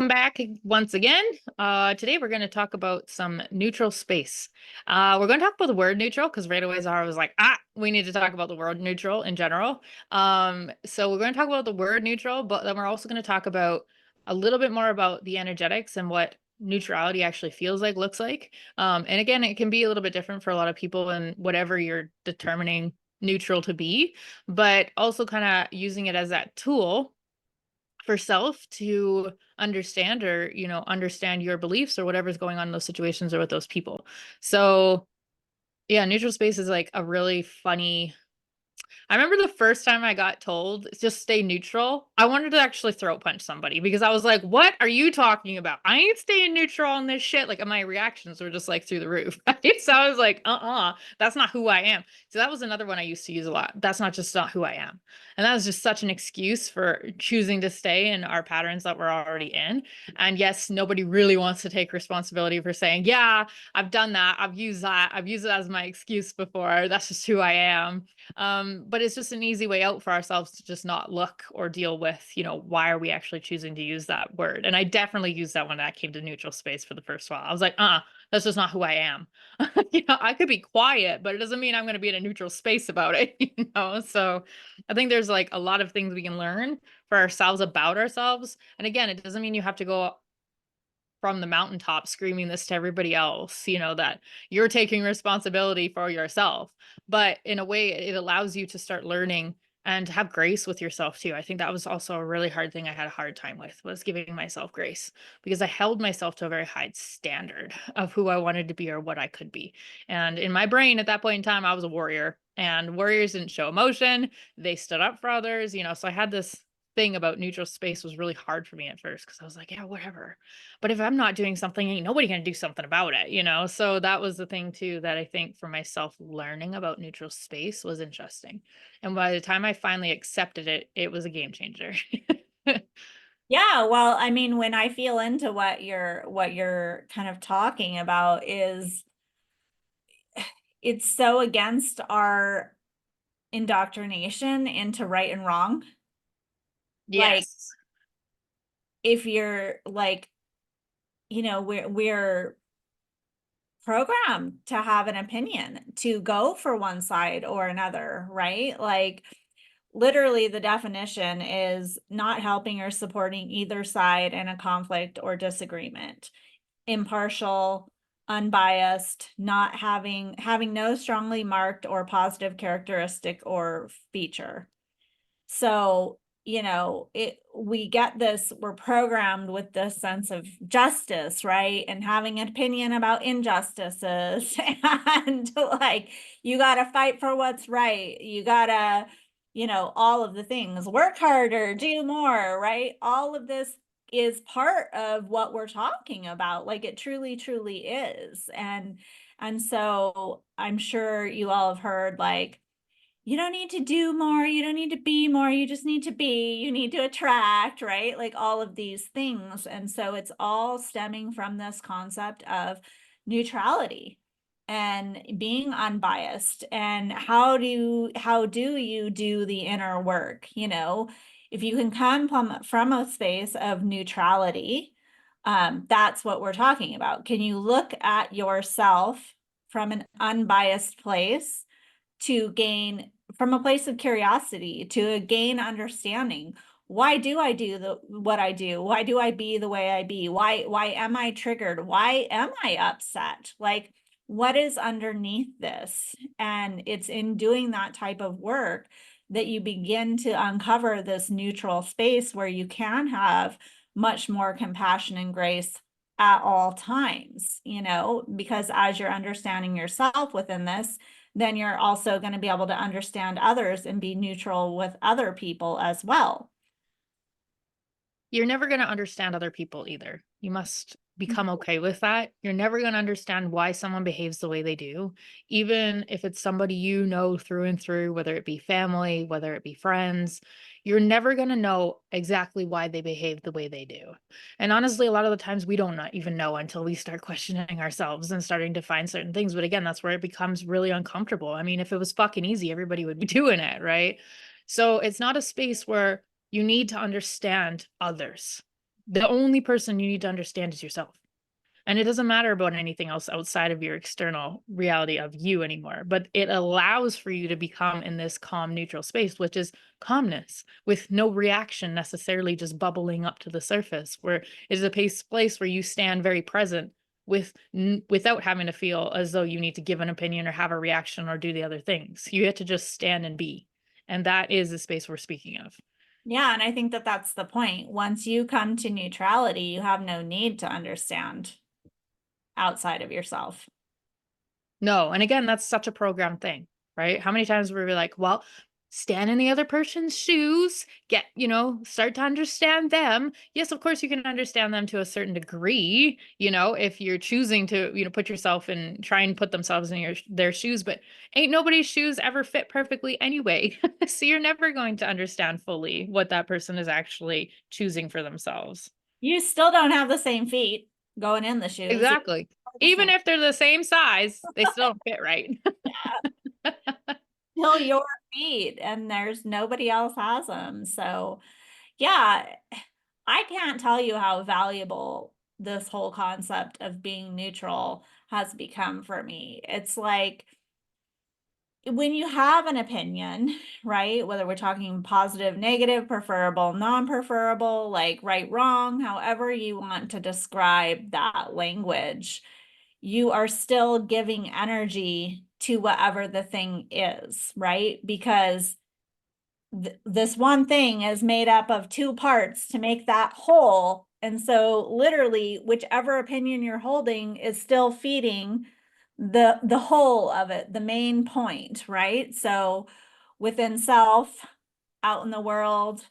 Welcome back once again. Today we're going to talk about some neutral space. We're going to talk about the word neutral because right away Zara was like, we need to talk about the word neutral in general. So we're going to talk about the word neutral, but then we're also going to talk about a little bit more about the energetics and what neutrality actually feels like, looks like. And again, it can be a little bit different for a lot of people and whatever you're determining neutral to be, but also kind of using it as that tool for self to understand or understand your beliefs or whatever's going on in those situations or with those people. So yeah, neutral space is like a really funny. I remember the first time I got told just stay neutral, I wanted to actually throat punch somebody because I was like, what are you talking about? I ain't staying neutral on this shit. Like my reactions were just like through the roof. So I was like, that's not who I am. So that was another one I used to use a lot. That's not who I am. And that was just such an excuse for choosing to stay in our patterns that we're already in. And yes, nobody really wants to take responsibility for saying, yeah, I've done that. I've used that. I've used it as my excuse before. That's just who I am. But it's just an easy way out for ourselves to just not look or deal with, why are we actually choosing to use that word? And I definitely used that when I came to neutral space for the first while. I was like, that's just not who I am. I could be quiet, but it doesn't mean I'm going to be in a neutral space about it. So I think there's like a lot of things we can learn for ourselves about ourselves. And again, it doesn't mean you have to go from the mountaintop screaming this to everybody else, that you're taking responsibility for yourself. But in a way, it allows you to start learning and have grace with yourself too. I think that was also a really hard thing I had a hard time with, was giving myself grace, because I held myself to a very high standard of who I wanted to be or what I could be. And in my brain at that point in time, I was a warrior, and warriors didn't show emotion. They stood up for others, so I had this thing about neutral space was really hard for me at first because I was like, yeah, whatever. But if I'm not doing something, ain't nobody gonna do something about it. So that was the thing too that I think for myself learning about neutral space was interesting. And by the time I finally accepted it, it was a game changer. Yeah, well, I mean, when I feel into what you're kind of talking about is it's so against our indoctrination into right and wrong. Like Yes. if you're like, we're programmed to have an opinion, to go for one side or another, right? Like literally the definition is not helping or supporting either side in a conflict or disagreement. Impartial, unbiased, not having no strongly marked or positive characteristic or feature. So, we get this, we're programmed with this sense of justice, right? And having an opinion about injustices and like you got to fight for what's right. You got to, all of the things, work harder, do more, right? All of this is part of what we're talking about. Like it truly, truly is. And so I'm sure you all have heard like, you don't need to do more, you don't need to be more, you just need to be, you need to attract, right? Like all of these things. And so it's all stemming from this concept of neutrality and being unbiased. And how do you do the inner work? If you can come from a space of neutrality, that's what we're talking about. Can you look at yourself from an unbiased place to gain, from a place of curiosity, to gain understanding? Why do I do what I do? Why do I be the way I be? Why am I triggered? Why am I upset? Like what is underneath this? And it's in doing that type of work that you begin to uncover this neutral space where you can have much more compassion and grace at all times, because as you're understanding yourself within this, then you're also going to be able to understand others and be neutral with other people as well. You're never going to understand other people either. You must become okay with that. You're never going to understand why someone behaves the way they do, even if it's somebody you know through and through, whether it be family, whether it be friends. You're never going to know exactly why they behave the way they do. And honestly, a lot of the times we don't not even know until we start questioning ourselves and starting to find certain things. But again, that's where it becomes really uncomfortable. I mean, if it was fucking easy, everybody would be doing it, right? So it's not a space where you need to understand others. the only person you need to understand is yourself. And it doesn't matter about anything else outside of your external reality of you anymore, but it allows for you to become in this calm, neutral space, which is calmness with no reaction necessarily just bubbling up to the surface, where it is a place where you stand very present without having to feel as though you need to give an opinion or have a reaction or do the other things. You get to just stand and be. And that is the space we're speaking of. Yeah, and I think that that's the point. Once you come to neutrality, you have no need to understand outside of yourself. No, and again, that's such a program thing, right? How many times were we like, well, stand in the other person's shoes, start to understand them. Yes, of course you can understand them to a certain degree, if you're choosing to, put yourself and try and put themselves in their shoes, but ain't nobody's shoes ever fit perfectly anyway. So you're never going to understand fully what that person is actually choosing for themselves. You still don't have the same feet going in the shoes. It's Exactly. the Even same. if they're the same size, they still don't fit right. Still your feet, and there's nobody else has them. So, yeah, I can't tell you how valuable this whole concept of being neutral has become for me. It's like when you have an opinion, right? Whether we're talking positive, negative, preferable, non-preferable, like right, wrong, however you want to describe that language, you are still giving energy to whatever the thing is, right? Because this one thing is made up of two parts to make that whole. And so literally whichever opinion you're holding is still feeding the whole of it, the main point, right? So within self, out in the world,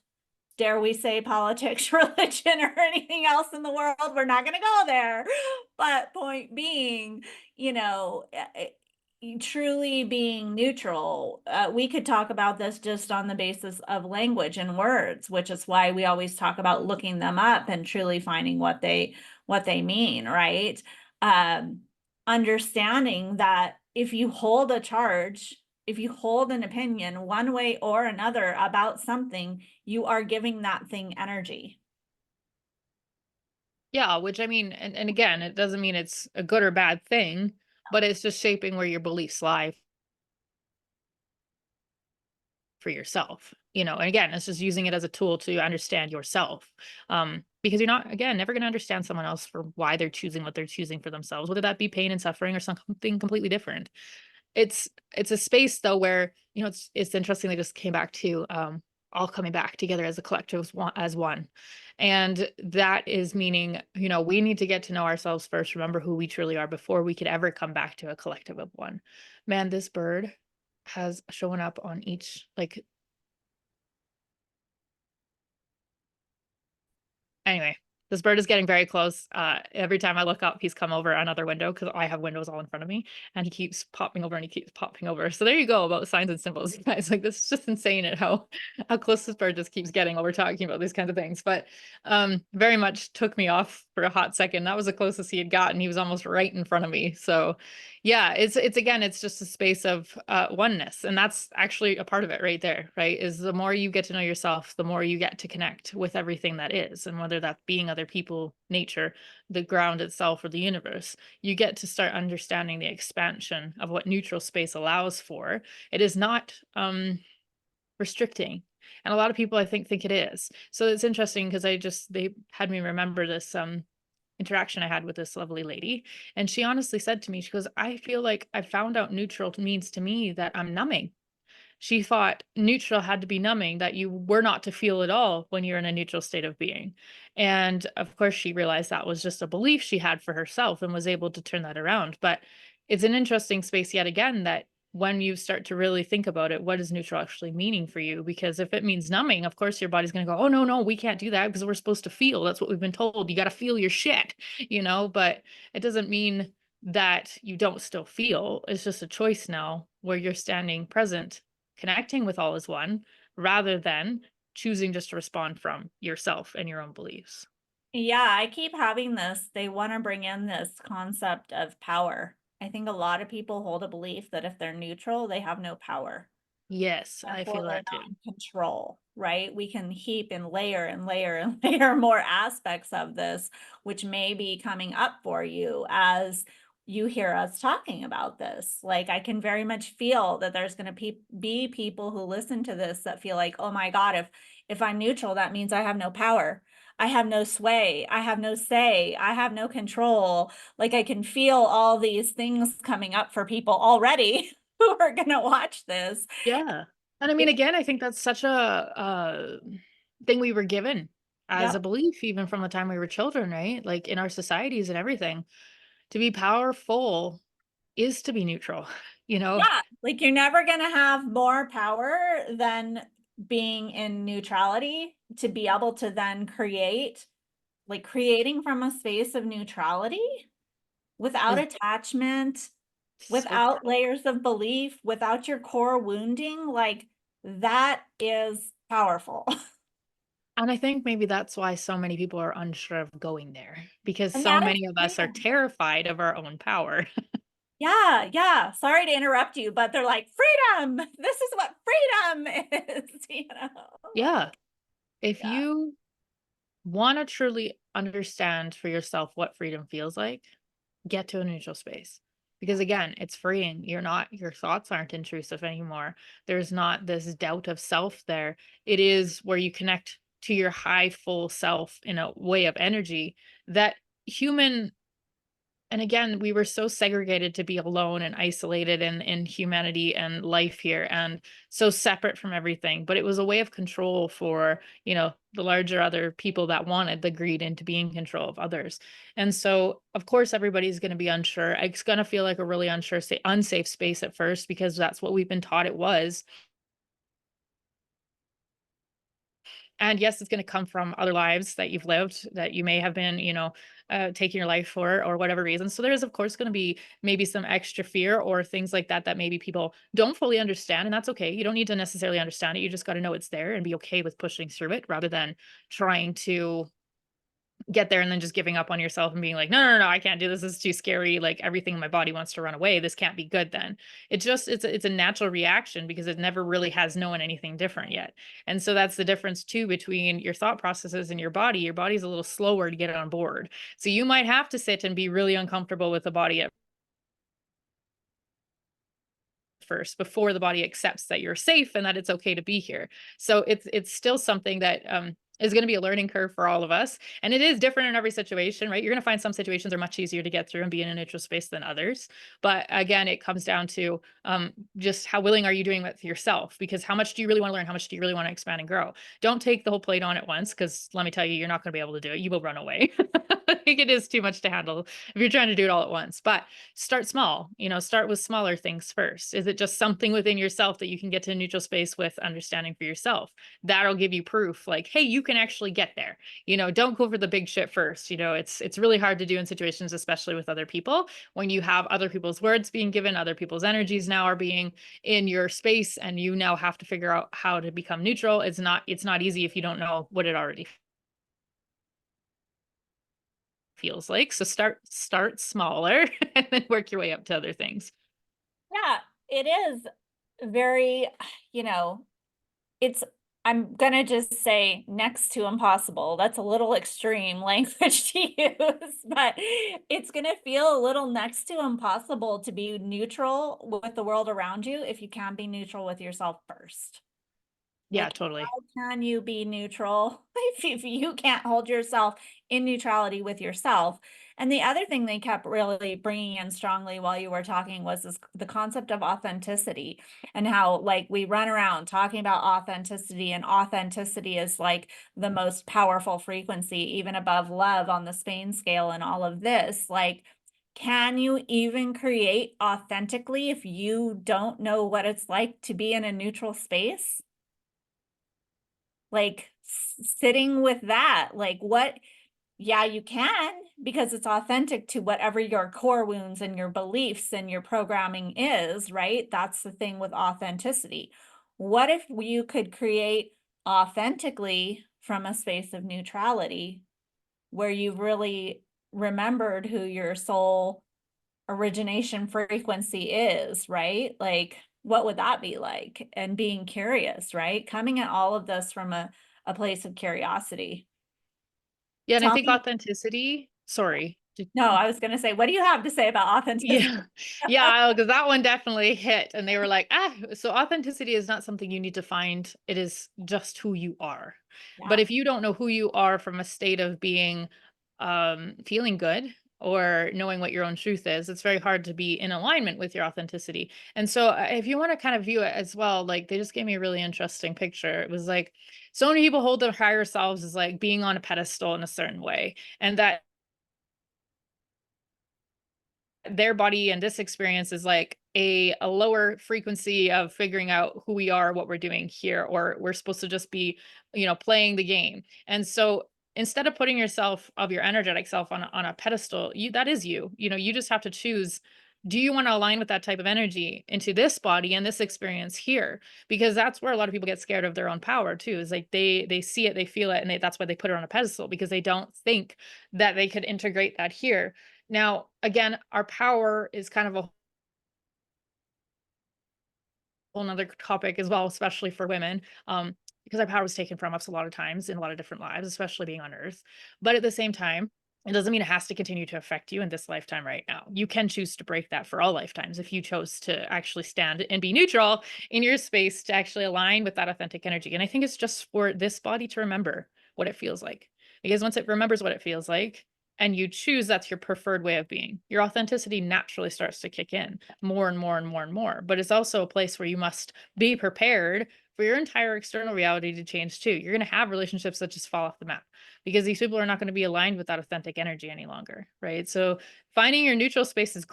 dare we say politics, religion, or anything else in the world, we're not going to go there. But point being, truly being neutral. We could talk about this just on the basis of language and words, which is why we always talk about looking them up and truly finding what they mean, right? Um, Understanding that if you hold a charge, if you hold an opinion one way or another about something, you are giving that thing energy. Yeah, which I mean, and again, it doesn't mean it's a good or bad thing, but it's just shaping where your beliefs lie for yourself, and again, it's just using it as a tool to understand yourself. Because you're not, again, never going to understand someone else for why they're choosing what they're choosing for themselves, whether that be pain and suffering or something completely different. It's a space though where, it's interesting they just came back to all coming back together as a collective as one. And that is meaning, we need to get to know ourselves first, remember who we truly are before we could ever come back to a collective of one. Man, this bird has shown up on each, like, anyway, this bird is getting very close. Every time I look up, he's come over another window because I have windows all in front of me, and he keeps popping over and he keeps popping over. So there you go about signs and symbols, you guys. Like, this is just insane at how close this bird just keeps getting while we're talking about these kinds of things. But very much took me off for a hot second. That was the closest he had gotten. He was almost right in front of me. So yeah, it's again, it's just a space of oneness, and that's actually a part of it right there, right? Is the more you get to know yourself, the more you get to connect with everything that is, and whether that being other people, nature, the ground itself, or the universe, you get to start understanding the expansion of what neutral space allows for. It is not restricting. And a lot of people I think it is. So it's interesting because they had me remember this interaction I had with this lovely lady. And she honestly said to me, she goes, I feel like I found out neutral means to me that I'm numbing. She thought neutral had to be numbing, that you were not to feel at all when you're in a neutral state of being. And of course, she realized that was just a belief she had for herself and was able to turn that around. But it's an interesting space yet again that when you start to really think about it, what is neutral actually meaning for you? Because if it means numbing, of course, your body's going to go, oh, no, no, we can't do that because we're supposed to feel. That's what we've been told. You got to feel your shit, but it doesn't mean that you don't still feel. It's just a choice now where you're standing present, connecting with all as one, rather than choosing just to respond from yourself and your own beliefs. Yeah, I keep having this. They want to bring in this concept of power. I think a lot of people hold a belief that if they're neutral, they have no power. Yes, I Therefore, feel they're that not too. in control, right? We can heap and layer and layer and layer more aspects of this, which may be coming up for you as you hear us talking about this. Like, I can very much feel that there's going to be people who listen to this that feel like, oh my God, if I'm neutral, that means I have no power. I have no sway. I have no say. I have no control. Like, I can feel all these things coming up for people already who are going to watch this. Yeah. And I mean, again, I think that's such a thing we were given as a Yep. belief, even from the time we were children, right? Like in our societies and everything. To be powerful is to be neutral, you know? Yeah. Like, you're never going to have more power than being in neutrality to be able to then create, like creating from a space of neutrality without Is attachment, so without layers of belief, without your core wounding. Like, that is powerful. and I think maybe that's why so many people are unsure of going there because And so that is many of us are freedom. terrified of our own power. Yeah, yeah. Sorry to interrupt you, but they're like, freedom. This is what freedom is, Yeah. like, If yeah. you want to truly understand for yourself what freedom feels like, get to a neutral space. Because again, it's freeing. Your thoughts aren't intrusive anymore. There's not this doubt of self there. It is where you connect to your high, full self in a way of energy that human and again, we were so segregated to be alone and isolated in humanity and life here and so separate from everything. But it was a way of control for, the larger other people that wanted the greed into being control of others. And so, of course, everybody's going to be unsure. It's going to feel like a really unsafe space at first because that's what we've been taught it was. And yes, it's going to come from other lives that you've lived that you may have been, taking your life for or whatever reason. So there is, of course, going to be maybe some extra fear or things like that that maybe people don't fully understand. And that's okay. You don't need to necessarily understand it. You just got to know it's there and be okay with pushing through it rather than trying to get there and then just giving up on yourself and being like, no, no, no, I can't do this. This is too scary. Like everything in my body wants to run away. This can't be good then. It's a natural reaction because it never really has known anything different yet. And so that's the difference too between your thought processes and your body. Your body's a little slower to get on board. So you might have to sit and be really uncomfortable with the body at first before the body accepts that you're safe and that it's okay to be here. So it's still something that is going to be a learning curve for all of us, and it is different in every situation, right? You're going to find some situations are much easier to get through and be in a neutral space than others. But again, it comes down to just how willing are you doing with yourself? Because how much do you really want to learn? How much do you really want to expand and grow? Don't take the whole plate on at once, because let me tell you, you're not going to be able to do it. You will run away. I think it is too much to handle if you're trying to do it all at once. But start small, start with smaller things first. Is it just something within yourself that you can get to a neutral space with understanding for yourself? That'll give you proof like, hey, you can actually get there. Don't go for the big shit first. It's really hard to do in situations, especially with other people, when you have other people's words being given, other people's energies now are being in your space, and you now have to figure out how to become neutral. It's not easy if you don't know what it already feels like. So start smaller and then work your way up to other things. Yeah, it is very, you know, it's I'm gonna just say next to impossible. That's a little extreme language to use, but it's gonna feel a little next to impossible to be neutral with the world around you if you can't be neutral with yourself first. Yeah, Like, totally. how can you be neutral if you can't hold yourself in neutrality with yourself? And the other thing they kept really bringing in strongly while you were talking was the concept of authenticity, and how, like, we run around talking about authenticity, and authenticity is like the most powerful frequency, even above love on the Spain scale and all of this. Like, can you even create authentically if you don't know what it's like to be in a neutral space? Like, sitting with that, like, what? Yeah, you can, because it's authentic to whatever your core wounds and your beliefs and your programming is, right? That's the thing with authenticity. What if you could create authentically from a space of neutrality where you've really remembered who your soul origination frequency is, right? Like, what would that be like? And being curious, right? Coming at all of this from a place of curiosity. Yeah, and I Tell think me. authenticity sorry. No, I was going to say, what do you have to say about authenticity? Yeah. Yeah, because that one definitely hit, and they were like, "Ah," so authenticity is not something you need to find, it is just who you are. But Yeah. if you don't know who you are from a state of being, feeling good or knowing what your own truth is, it's very hard to be in alignment with your authenticity. And so, if you wanna kind of view it as well, like, they just gave me a really interesting picture. It was like, so many people hold their higher selves as, like, being on a pedestal in a certain way, and that their body and this experience is like a lower frequency of figuring out who we are, what we're doing here, or we're supposed to just be, playing the game. And so instead of putting yourself of your energetic self on a pedestal, you that is you. You just have to choose, do you want to align with that type of energy into this body and this experience here? Because that's where a lot of people get scared of their own power too. Is like they see it, they feel it, and that's why they put it on a pedestal because they don't think that they could integrate that here. Now, again, our power is kind of a whole nother topic as well, especially for women, because our power was taken from us a lot of times in a lot of different lives, especially being on Earth. But at the same time, it doesn't mean it has to continue to affect you in this lifetime right now. You can choose to break that for all lifetimes if you chose to actually stand and be neutral in your space to actually align with that authentic energy. And I think it's just for this body to remember what it feels like. Because once it remembers what it feels like, and you choose that's your preferred way of being, your authenticity naturally starts to kick in more and more and more and more. But it's also a place where you must be prepared for your entire external reality to change too. You're going to have relationships that just fall off the map because these people are not going to be aligned with that authentic energy any longer. Right. So finding your neutral space is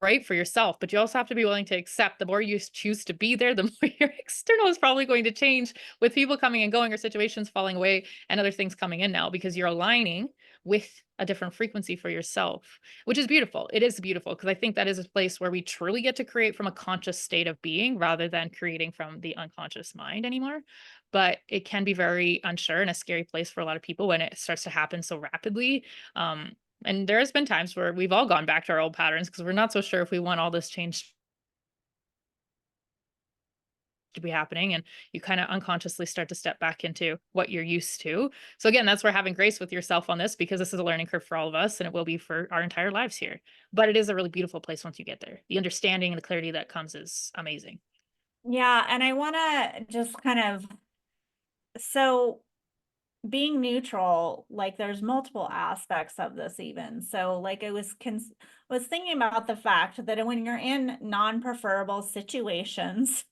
right for yourself, but you also have to be willing to accept the more you choose to be there, the more your external is probably going to change with people coming and going or situations falling away and other things coming in now because you're aligning with a different frequency for yourself, which is beautiful. It is beautiful because I think that is a place where we truly get to create from a conscious state of being rather than creating from the unconscious mind anymore. But it can be very unsure and a scary place for a lot of people when it starts to happen so rapidly. And there has been times where we've all gone back to our old patterns because we're not so sure if we want all this change to be happening. And you kind of unconsciously start to step back into what you're used to. So again, that's where having grace with yourself on this, because this is a learning curve for all of us and it will be for our entire lives here. But it is a really beautiful place once you get there. The understanding and the clarity that comes is amazing. Yeah. And I want to just kind of, so being neutral, like there's multiple aspects of this even. So like I was thinking about the fact that when you're in non-preferable situations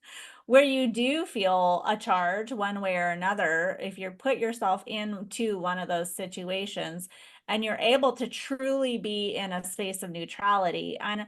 where you do feel a charge one way or another, if you put yourself into one of those situations and you're able to truly be in a space of neutrality. And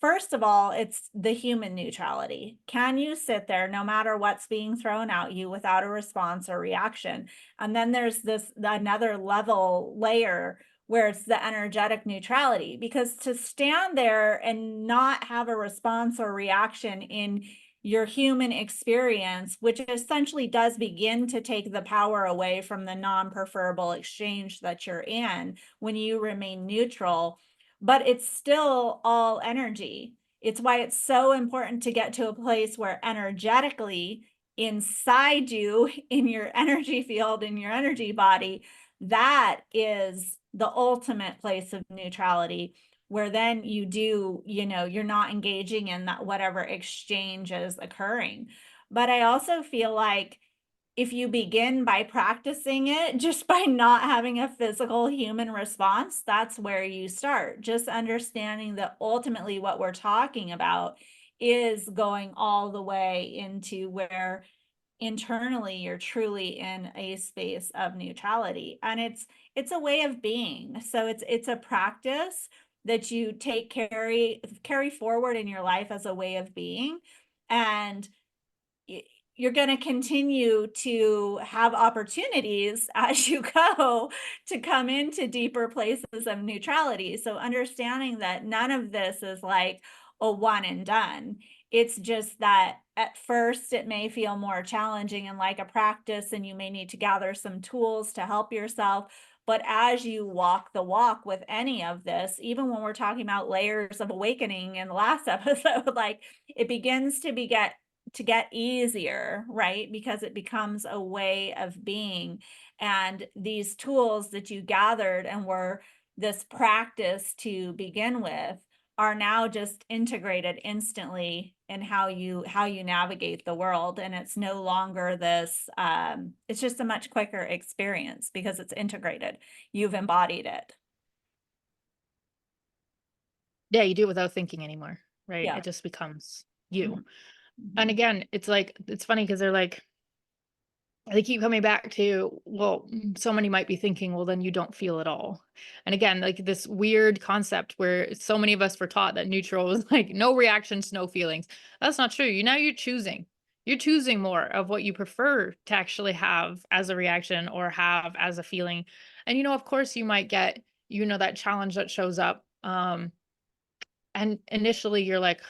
first of all, it's the human neutrality. Can you sit there no matter what's being thrown at you without a response or reaction? And then there's this another level layer where it's the energetic neutrality, because to stand there and not have a response or reaction in your human experience, which essentially does begin to take the power away from the non-preferable exchange that you're in when you remain neutral, but it's still all energy. It's why it's so important to get to a place where energetically inside you, in your energy field, in your energy body, that is the ultimate place of neutrality, where then you do, you're not engaging in that whatever exchange is occurring. But I also feel like if you begin by practicing it just by not having a physical human response, that's where you start. Just understanding that ultimately what we're talking about is going all the way into where internally you're truly in a space of neutrality, and it's a way of being. So it's a practice that you carry forward in your life as a way of being, and you're going to continue to have opportunities as you go to come into deeper places of neutrality. So understanding that none of this is like a one and done. It's just that at first it may feel more challenging and like a practice, and you may need to gather some tools to help yourself. But as you walk the walk with any of this, even when we're talking about layers of awakening in the last episode, like it begins to get easier, right? Because it becomes a way of being. And these tools that you gathered and were this practice to begin with are now just integrated instantly in how you navigate the world, and it's no longer this it's just a much quicker experience because it's integrated. You've embodied it. Yeah, you do it without thinking anymore, right? Yeah. It just becomes you. Mhm. And Mhm. again, it's like, it's funny because they're like, they keep coming back to, well, somebody might be thinking, well, then you don't feel at all. And again, like this weird concept where so many of us were taught that neutral was like no reactions, no feelings. That's not true. You now you're choosing. You're choosing more of what you prefer to actually have as a reaction or have as a feeling. And of course you might get, that challenge that shows up. And initially you're like,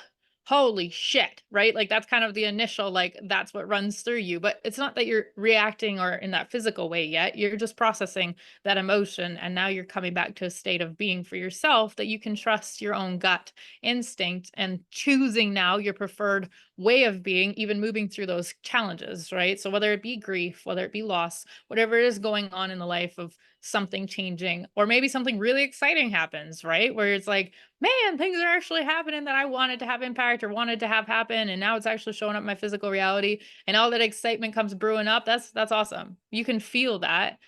holy shit, right? Like that's kind of the initial, like that's what runs through you. But it's not that you're reacting or in that physical way yet. You're just processing that emotion. And now you're coming back to a state of being for yourself that you can trust your own gut instinct and choosing now your preferred way of being, even moving through those challenges, right? So whether it be grief, whether it be loss, whatever it is going on in the life of something changing, or maybe something really exciting happens, right? Where it's like, man, things are actually happening that I wanted to have impact or wanted to have happen. And now it's actually showing up in my physical reality. And all that excitement comes brewing up. That's awesome. You can feel that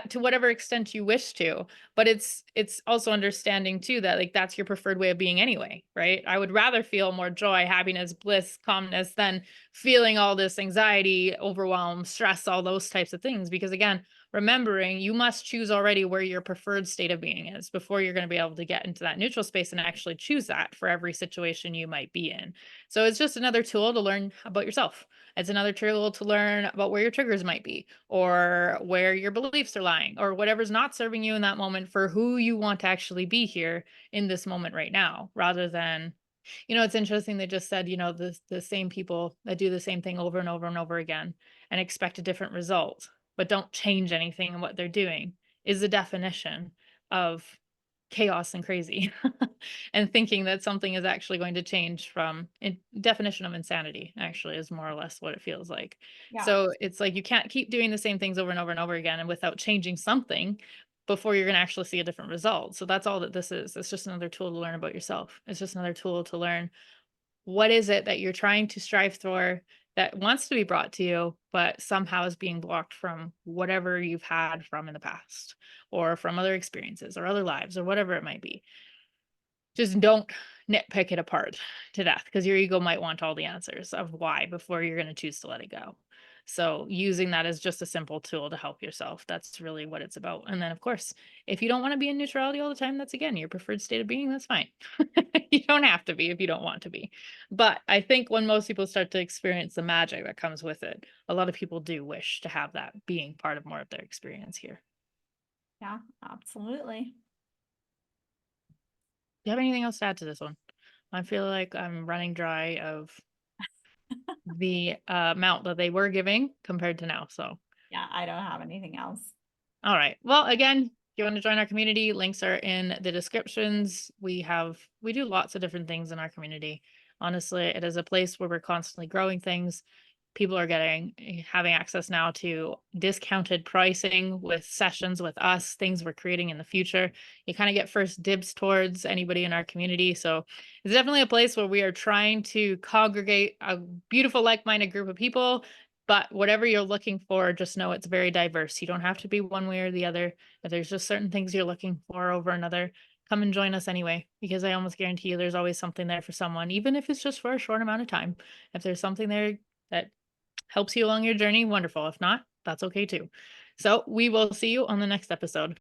to whatever extent you wish to. But it's also understanding too that like that's your preferred way of being anyway, right? I would rather feel more joy, happiness, bliss, calmness than feeling all this anxiety, overwhelm, stress, all those types of things. Because again, remembering you must choose already where your preferred state of being is before you're going to be able to get into that neutral space and actually choose that for every situation you might be in. So it's just another tool to learn about yourself. It's another tool to learn about where your triggers might be or where your beliefs are lying or whatever's not serving you in that moment for who you want to actually be here in this moment right now, rather than, it's interesting. They just said, the same people that do the same thing over and over and over again and expect a different result, but don't change anything in what they're doing is the definition of chaos and crazy. And thinking that something is actually going to change from definition of insanity actually is more or less what it feels like. Yeah. So it's like you can't keep doing the same things over and over and over again and without changing something before you're going to actually see a different result. So that's all that this is. It's just another tool to learn about yourself. It's just another tool to learn what is it that you're trying to strive for that wants to be brought to you, but somehow is being blocked from whatever you've had from in the past or from other experiences or other lives or whatever it might be. Just don't nitpick it apart to death because your ego might want all the answers of why before you're going to choose to let it go. So using that as just a simple tool to help yourself, that's really what it's about. And then of course, if you don't want to be in neutrality all the time, that's again your preferred state of being, that's fine. You don't have to be if you don't want to be. But I think when most people start to experience the magic that comes with it, a lot of people do wish to have that being part of more of their experience here. Yeah, absolutely. Do you have anything else to add to this one? I feel like I'm running dry of the amount that they were giving compared to now. So, Yeah, I don't have anything else. all right. Well, again, if you want to join our community, links are in the descriptions. We do lots of different things in our community. Honestly, it is a place where we're constantly growing things. People are having access now to discounted pricing with sessions with us, things we're creating in the future. You kind of get first dibs towards anybody in our community. So it's definitely a place where we are trying to congregate a beautiful, like-minded group of people. But whatever you're looking for, just know it's very diverse. You don't have to be one way or the other. If there's just certain things you're looking for over another, come and join us anyway, because I almost guarantee you there's always something there for someone, even if it's just for a short amount of time. If there's something there that helps you along your journey, wonderful. If not, that's okay too. So we will see you on the next episode.